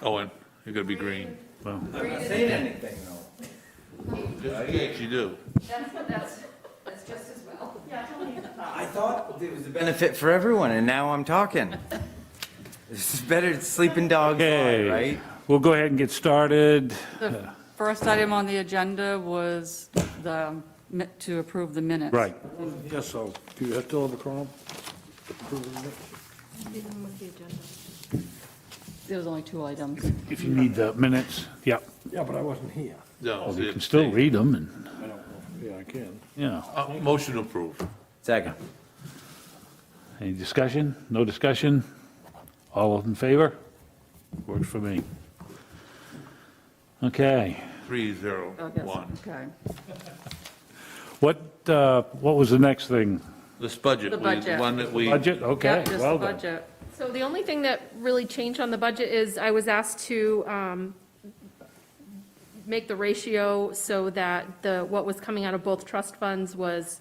Owen, you're gonna be green. Well, I'm not saying anything though. Just in case you do. That's just as well. I thought there was a benefit for everyone, and now I'm talking. This is better than sleeping dogs lie, okay, right? we'll go ahead and get started. The first item on the agenda was to approve the minutes. Right. Yes, so, do you still have a quorum? There was only 2 items. If you need the minutes, yep. Yeah, but I wasn't here. No, You can still read them and, I don't know. Yeah, I can. you know. Motion approved. Second. Any discussion? No discussion? All in favor? Works for me. Okay. 3-0-1. Okay. What was the next thing? This budget, The budget. the one that we, Budget? Okay, Yep, just well the done. budget. So the only thing that really changed on the budget is I was asked to make the ratio so that what was coming out of both trust funds was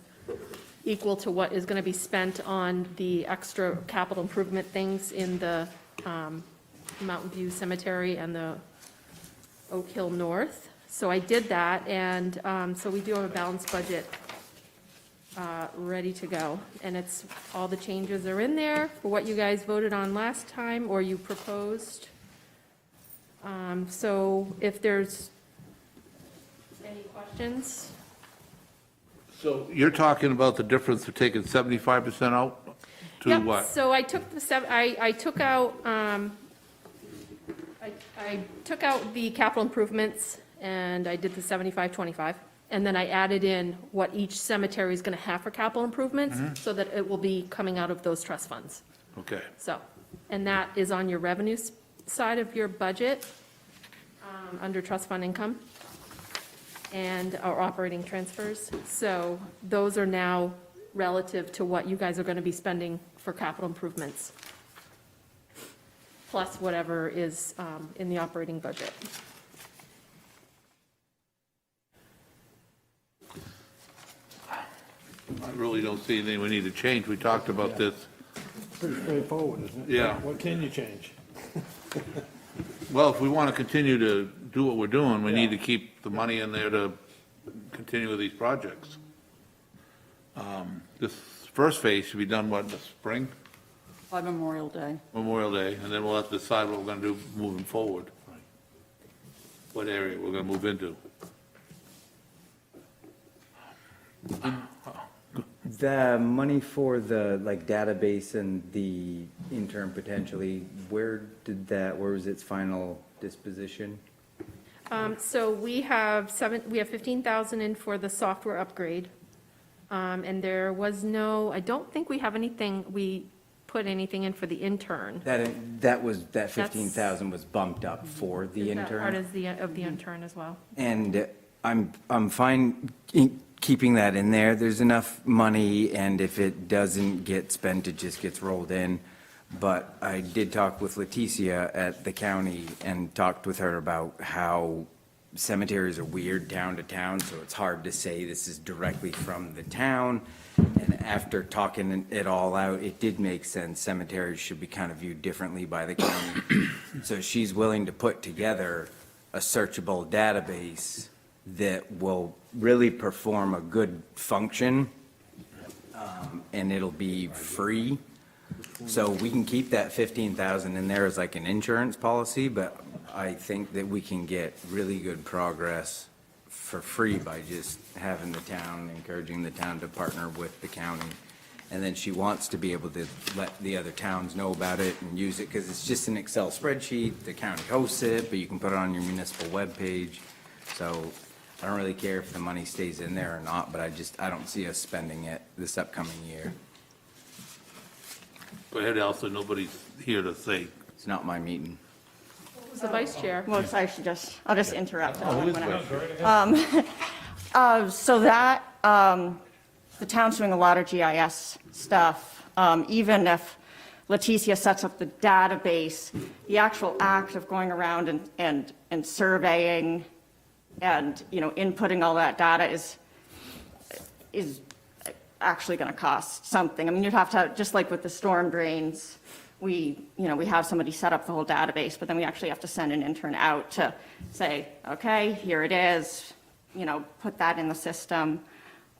equal to what is going to be spent on the extra capital improvement things in the Mountain View Cemetery and the Oak Hill North. So I did that, and so we do have a balanced budget ready to go. And it's, all the changes are in there for what you guys voted on last time, or you proposed. So if there's any questions? so you're talking about the difference of taking 75% out to Yep, what? so I took I took out, I took out the capital improvements, and I did the 75-25. And then I added in what each cemetery is going to have for capital improvements, so that it will be coming out of those trust funds. Okay, So, and that is on your revenue side of your budget, under trust fund income and our operating transfers. So those are now relative to what you guys are going to be spending for capital improvements, plus whatever is in the operating budget. I really don't see anything we need to change. We talked about this. Pretty straightforward, isn't it? Yeah. What can you change? Well, if we want to continue to do what we're doing, we need to keep the money in there to continue with these projects. This first phase should be done, what, in the spring, By Memorial Day. Memorial Day, and then we'll have to decide what we're going to do moving forward. What area we're going to move into. The money for the, like, database and the intern potentially, where was its final disposition? So we have 15,000 in for the software upgrade. And there was no, I don't think we have anything, we put anything in for the intern. That 15,000 was bumped up for the Is that part intern? of the intern as well? And I'm fine keeping that in there. There's enough money, and if it doesn't get spent, it just gets rolled in. But I did talk with Leticia at the county and talked with her about how cemeteries are weird town to town, so it's hard to say this is directly from the town. And after talking it all out, it did make sense. Cemeteries should be kind of viewed differently by the county. So she's willing to put together a searchable database that will really perform a good function, and it'll be free. So we can keep that 15,000 in there as like an insurance policy, but I think that we can get really good progress for free by just having the town, encouraging the town to partner with the county. And then she wants to be able to let the other towns know about it and use it, because it's just an Excel spreadsheet. The county hosts it, but you can put it on your municipal webpage. So I don't really care if the money stays in there or not, but I don't see us spending it this upcoming year. Go ahead, Elsa, nobody's here to say. It's not my meeting. Who's the vice chair? Well, so I'll just interrupt. Oh, who is vice? So that, the town's doing a lot of GIS stuff. Even if Leticia sets up the database, the actual act of going around and surveying and, inputting all that data is actually going to cost something. I mean, you'd have to, just like with the storm drains, we have somebody set up the whole database, but then we actually have to send an intern out to say, okay, here it is, put that in the system.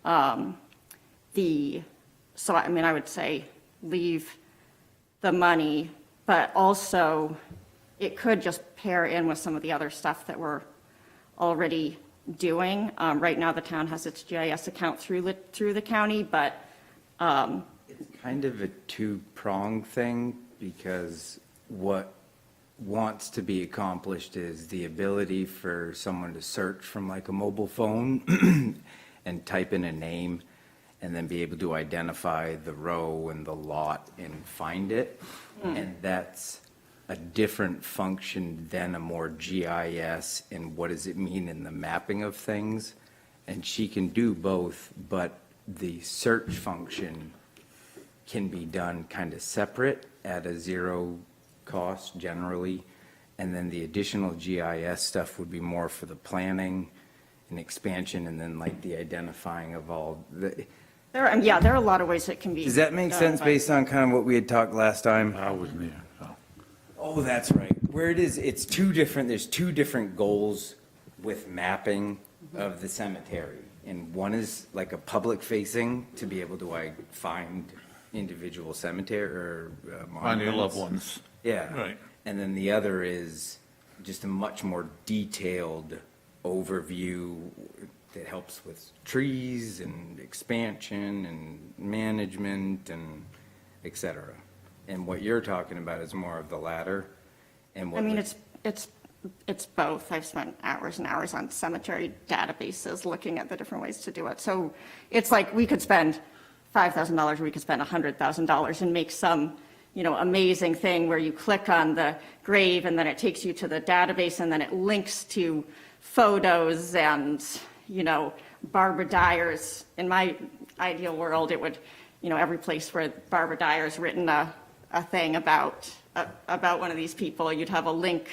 So I mean, I would say leave the money, but also it could just pair in with some of the other stuff that we're already doing. Right now, the town has its GIS account through the county, but It's kind of a two-pronged thing, because what wants to be accomplished is the ability for someone to search from like a mobile phone and type in a name, and then be able to identify the row and the lot and find it. And that's a different function than a more GIS and what does it mean in the mapping of things. And she can do both, but the search function can be done kind of separate at a zero cost generally. And then the additional GIS stuff would be more for the planning and expansion, and then like the identifying of all the, there are a lot of ways it can be. does that make done, sense but- based on kind of what we had talked last time? I wasn't here, so. Oh, that's right. Where it is, it's there's two different goals with mapping of the cemetery. And one is like a public facing to be able to like find individual cemetery or Find your loved monuments. ones. Yeah. Right. And then the other is just a much more detailed overview that helps with trees and expansion and management and et cetera. And what you're talking about is more of the latter. And what I mean, it's both. I've spent hours and hours on cemetery databases looking at the different ways to do it. So it's like we could spend $5,000, we could spend $100,000 and make some, amazing thing where you click on the grave and then it takes you to the database and then it links to photos and, Barbara Dyer's. In my ideal world, it would, every place where Barbara Dyer's written a thing about one of these people, you'd have a link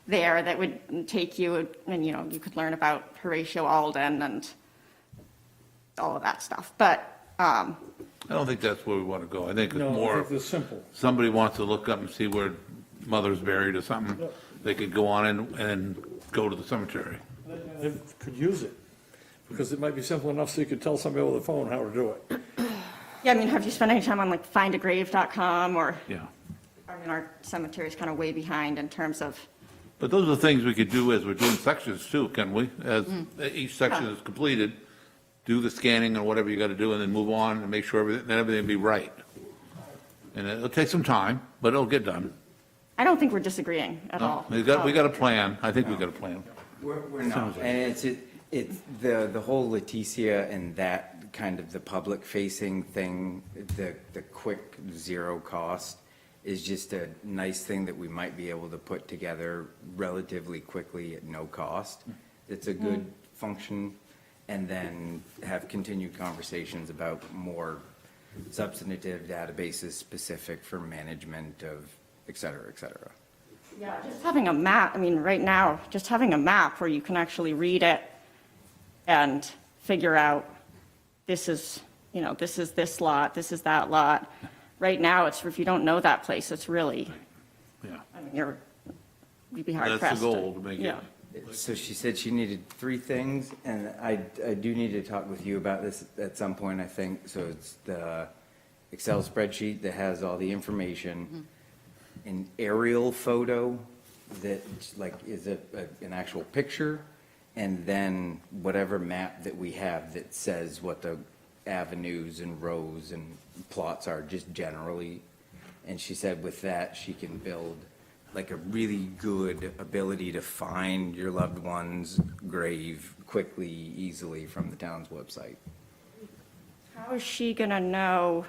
there that would take you, and, you could learn about Horatio Alden and all of that stuff. But, I don't think that's where we want to go. I think it's No, I more, think it's simple. somebody wants to look up and see where mother's buried or something, they could go on and go to the cemetery. They could use it, because it might be simple enough so you could tell somebody over the phone how to do it. yeah, I mean, have you spent any time on like findagrave.com or, Yeah. our cemetery is kind of way behind in terms of, But those are things we could do as we're doing sections too, can we? As each section is completed, do the scanning and whatever you got to do, and then move on and make sure everything be right. And it'll take some time, but it'll get done. I don't think we're disagreeing at all. We got a plan. I think we got a plan. We're not, and it's the whole Leticia and that kind of the public facing thing, the quick zero cost is just a nice thing that we might be able to put together relatively quickly at no cost. It's a good function, and then have continued conversations about more substantive databases specific for management of et cetera, et cetera. Yeah, just having a map, I mean, right now, just having a map where you can actually read it and figure out, this is this lot, this is that lot. Right now, if you don't know that place, it's really, Yeah. I mean, you'd be hard That's pressed. the goal, to make it. Yeah. So she said she needed three things, and I do need to talk with you about this at some point, I think. So it's the Excel spreadsheet that has all the information, an aerial photo that like is an actual picture, and then whatever map that we have that says what the avenues and rows and plots are just generally. And she said with that, she can build like a really good ability to find your loved one's grave quickly, easily from the town's website. How is she gonna know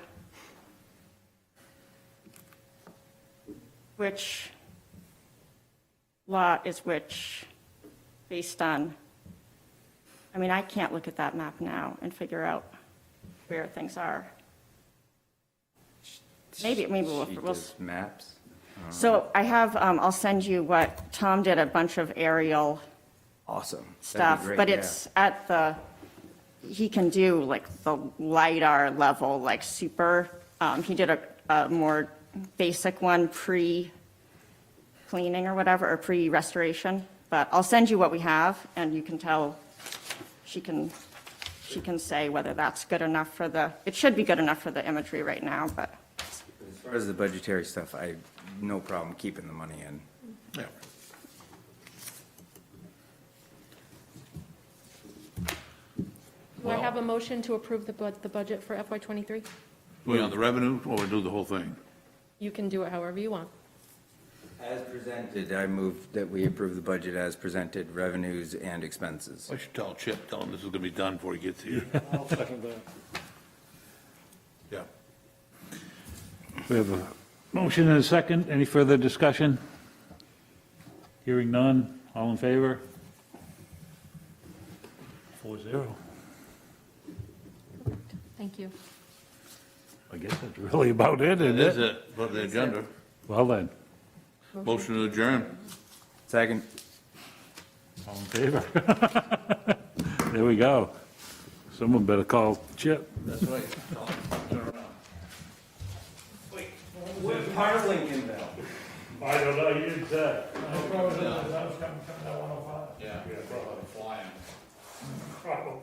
which lot is which based on, I mean, I can't look at that map now and figure out where things are. Maybe we'll. She does maps. So I have, I'll send you what, Tom did a bunch of aerial Awesome. That'd be stuff, great, but yeah. it's he can do like the LiDAR level, like super, he did a more basic one pre-cleaning or whatever, or pre-restoration, but I'll send you what we have, and you can tell, she can say whether that's good enough for the, it should be good enough for the imagery right now, but. As far as the budgetary stuff, I, no problem keeping the money in. Yeah. Do I have a motion to approve the budget for FY '23? We on the revenue, or we do the whole thing? You can do it however you want. As presented, I move that we approve the budget as presented, revenues and expenses. I should tell Chip, tell him this is gonna be done before he gets here. I'll second that. Yeah. We have a motion and a second. Any further discussion? Hearing none. All in favor? 4-0. Thank you. I guess that's really about it, isn't That is it? it, for the agenda. Well then, Motion to adjourn. Second. all in favor? There we go. Someone better call Chip. That's right. Turn around. What part of Lincolnville? I don't know, you didn't say. Yeah. Flying. Probably.